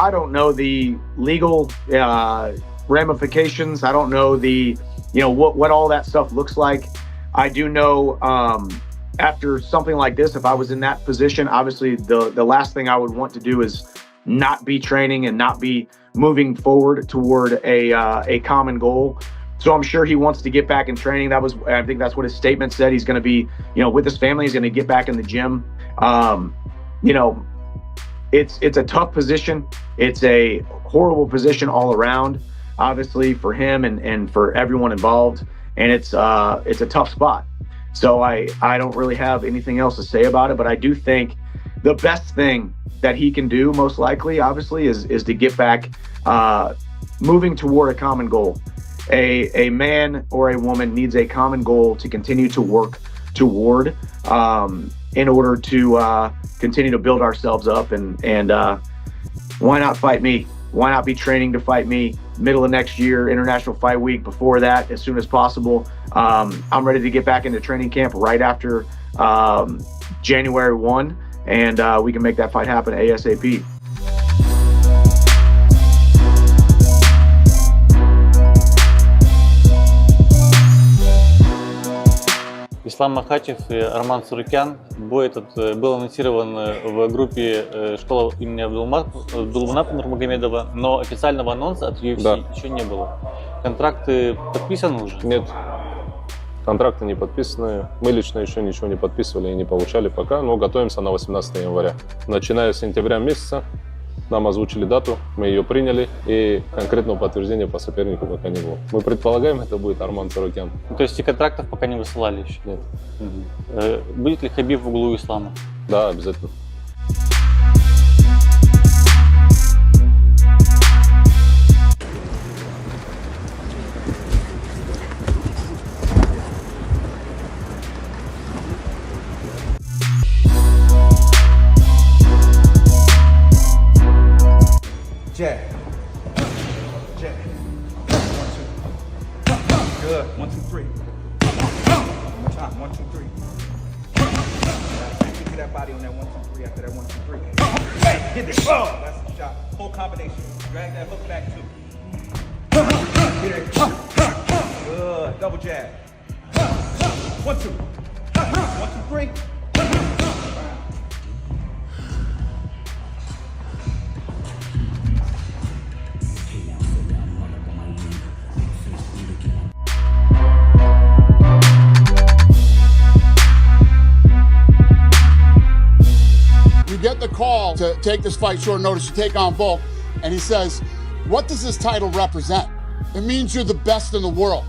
I don't know the legal ramifications. I don't know the, what all that stuff looks like. I do know after something like this, if I was in that position, obviously the last thing I would want to do is not be training and not be moving forward toward a common goal. So I'm sure he wants to get back in training. I think that's what his statement said. He's going to be, with his family. He's going to get back in the gym. It's a tough position. It's a horrible position all around, obviously for him and for everyone involved. And it's a tough spot. So I don't really have anything else to say about it. But I do think the best thing that he can do, most likely, obviously, is to get back moving toward a common goal. A man or a woman needs a common goal to continue to work toward in order to continue to build ourselves up. And why not fight me? Why not be training to fight me middle of next year, International Fight Week, before that, as soon as possible. I'm ready to get back into training camp right after January 1, and we can make that fight happen ASAP. Ислам Махачев и Арман Сурукян. Бой этот был анонсирован в группе школы имени Абдулманата Нурмагомедова, но официального анонса от UFC еще не было. Контракты подписаны уже? Нет, контракты не подписаны. Мы лично еще ничего не подписывали и не получали пока, но готовимся на 18 января. Начиная с сентября месяца нам озвучили дату, мы ее приняли, и конкретного подтверждения по сопернику пока не было. Мы предполагаем, это будет Арман Сурукян. То есть и контрактов пока не высылали еще? Нет. Будет ли Хабиб в углу Ислама? Да, обязательно. Jab. Jab. 1, 2. Good. 1, 2, 3. One more time. 1, 2, 3. Get that body on that 1, 2, 3 after that 1, 2, 3. Hey, get this. That's the shot. Full combination. Drag that hook back too. Get it. Good. Double jab. 1, 2. 1, 2, 3. Get the call to take this fight short notice, to take on Volk, and he says, what does this title represent? It means you're the best in the world.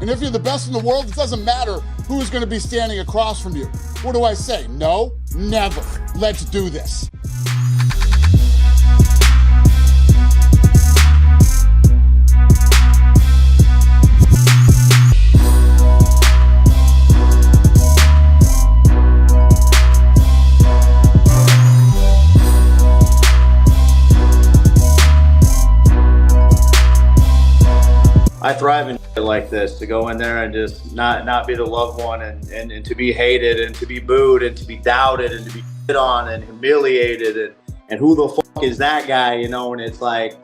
And if you're the best in the world, it doesn't matter who's going to be standing across from you. What do I say? No, never. Let's do this. I thrive in shit like this, to go in there and just not be the loved one and to be hated and to be booed and to be doubted and to be shit on and humiliated and who the fuck is that guy, and it's like,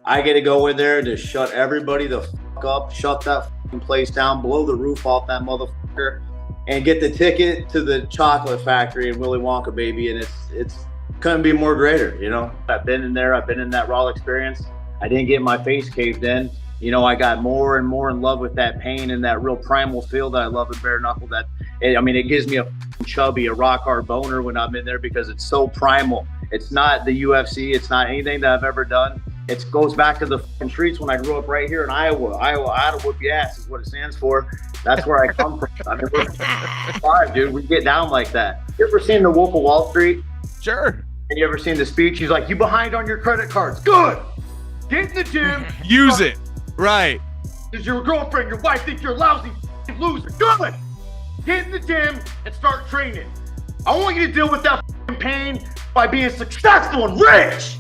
I get to go in there and just shut everybody the fuck up, shut that fucking place down, blow the roof off that motherfucker, and get the ticket to the chocolate factory in Willy Wonka, baby, and it's couldn't be more greater, I've been in there, I've been in that raw experience. I didn't get my face caved in. I got more and more in love with that pain and that real primal feel that I love in bare knuckle. It gives me a chubby, a rock hard boner when I'm in there because it's so primal. It's not the UFC. It's not anything that I've ever done. It goes back to the streets when I grew up right here in Iowa. Iowa, whoop your ass is what it stands for. That's where I come from. We're 5, dude. We get down like that. You ever seen The Wolf of Wall Street? Sure. And you ever seen the speech? He's like, you behind on your credit cards. Good. Get in the gym. Use it. Right. Does your girlfriend, your wife think you're a lousy loser? Good. Get in the gym and start training. I want you to deal with that pain by being successful and rich.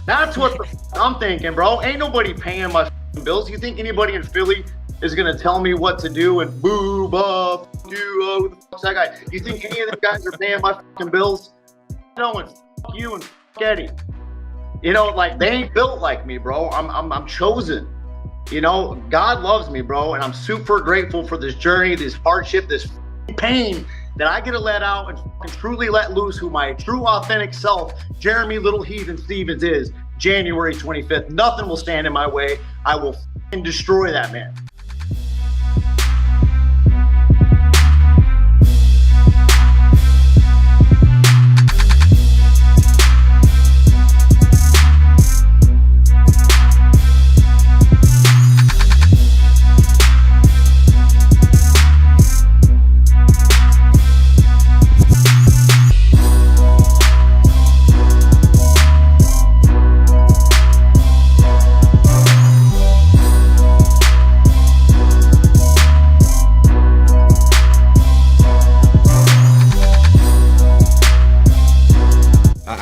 That's what I'm thinking, bro. Ain't nobody paying my bills. You think anybody in Philly is gonna tell me what to do and boo, buh, you, who the fuck's that guy? You think any of the guys are paying my bills? No one. Fuck you and fuck Eddie. You know, like they ain't built like me, bro. I'm chosen. You know, God loves me, bro, and I'm super grateful for this journey, this hardship, this pain that I get to let out and truly let loose who my true authentic self, Jeremy Little Heathen Stevens, is. January 25th. Nothing will stand in my way. I will destroy that man.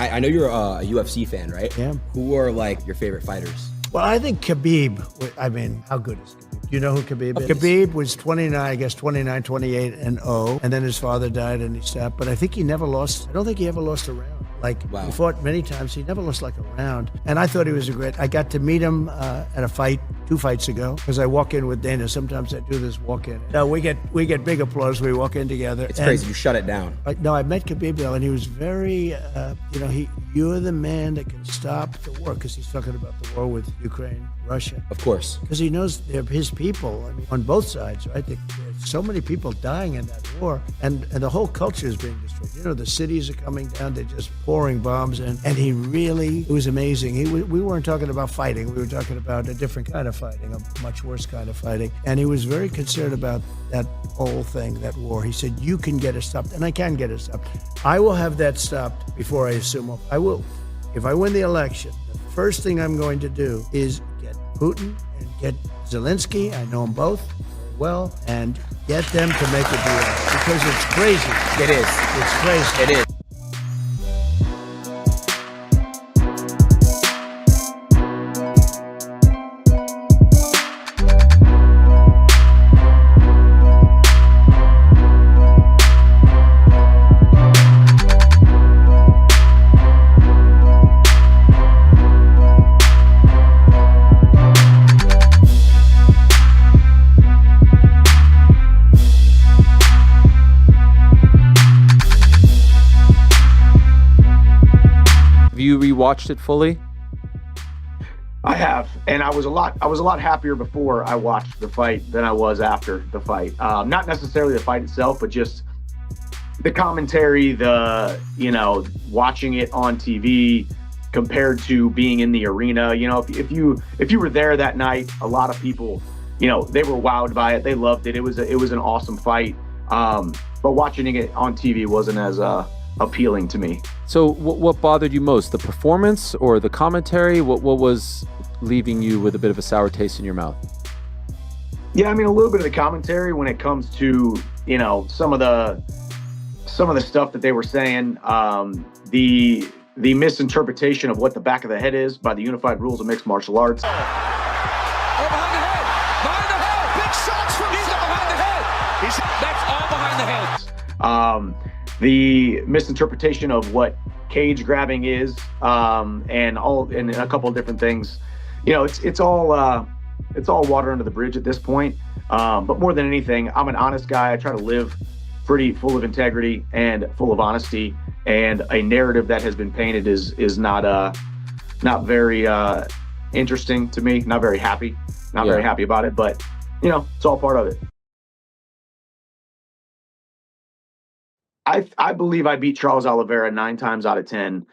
I know you're a UFC fan, right? Yeah. Who are like your favorite fighters? Well, I think Khabib, I mean, how good is Khabib? Do you know who Khabib is? Khabib was 29, 28 and 0, and then his father died and he stopped. But I think he never lost, I don't think he ever lost a round. Like, Wow. he fought many times, he never lost like a round. And I thought he was I got to meet him at a fight 2 fights ago, because I walk in with Dana. Sometimes I do this walk in. No, we get big applause. We walk in together. It's crazy. You shut it down. No, I met Khabib though, and he was very, you're the man that can stop the war, because he's talking about the war with Ukraine, Russia. Of course. Because he knows they're his people, I mean, on both sides, right? There's so many people dying in that war, and the whole culture is being destroyed. You know, the cities are coming down, they're just pouring bombs in, and it was amazing. We weren't talking about fighting, we were talking about a different kind of fighting, a much worse kind of fighting, and he was very concerned about that whole thing, that war. He said, you can get it stopped, and I can get it stopped. I will have that stopped before I assume. I will. If I win the election, the first thing I'm going to do is get Putin and get Zelensky, I know them both very well, and get them to make a deal, because it's crazy. It is. It's crazy. It is. Have you rewatched it fully? I have, and I was a lot happier before I watched the fight than I was after the fight. Not necessarily the fight itself, but just the commentary, watching it on TV compared to being in the arena. You know, if you were there that night, a lot of people, they were wowed by it. They loved it. It was an awesome fight. But watching it on TV wasn't as appealing to me. So what bothered you most, the performance or the commentary? What was leaving you with a bit of a sour taste in your mouth? Yeah, I mean, a little bit of the commentary when it comes to, some of the stuff that they were saying, the misinterpretation of what the back of the head is by the unified rules of mixed martial arts. Oh, behind the head! Big shots from He's behind the head! That's all behind the head. The misinterpretation of what cage grabbing is, and a couple of different things. It's all water under the bridge at this point. But more than anything, I'm an honest guy. I try to live pretty full of integrity and full of honesty. And a narrative that has been painted is not very interesting to me. Not very happy. Very happy about it. But it's all part of it. I believe I beat Charles Oliveira 9 times out of 10